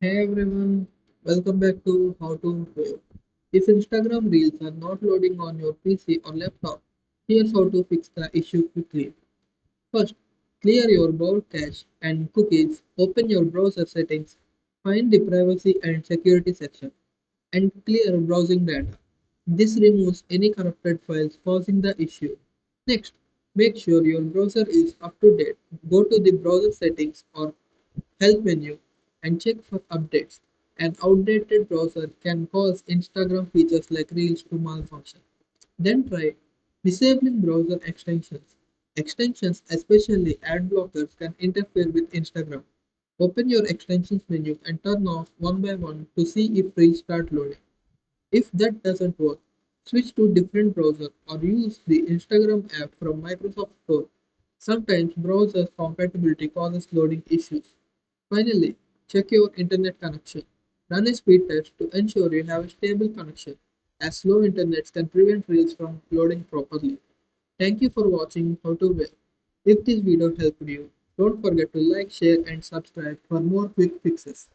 Hey everyone, welcome back to How to Wave. If Instagram Reels are not loading on your PC or laptop, here's how to fix the issue quickly. First, clear your browser cache and cookies, open your browser settings, find the privacy and security section, and clear browsing data. This removes any corrupted files causing the issue. Next, make sure your browser is up to date. Go to the browser settings or help menu and check for updates. An outdated browser can cause Instagram features like Reels to malfunction. Then try disabling browser extensions. Extensions, especially ad blockers, can interfere with Instagram. Open your extensions menu and turn off one by one to see if Reels start loading. If that doesn't work, switch to different browser or use the Instagram app from Microsoft Store. Sometimes browser compatibility causes loading issues. Finally, check your internet connection. Run a speed test to ensure you have a stable connection, as slow internet can prevent reels from loading properly. Thank you for watching How to Web. If this video helped you, don't forget to like, share, and subscribe for more quick fixes.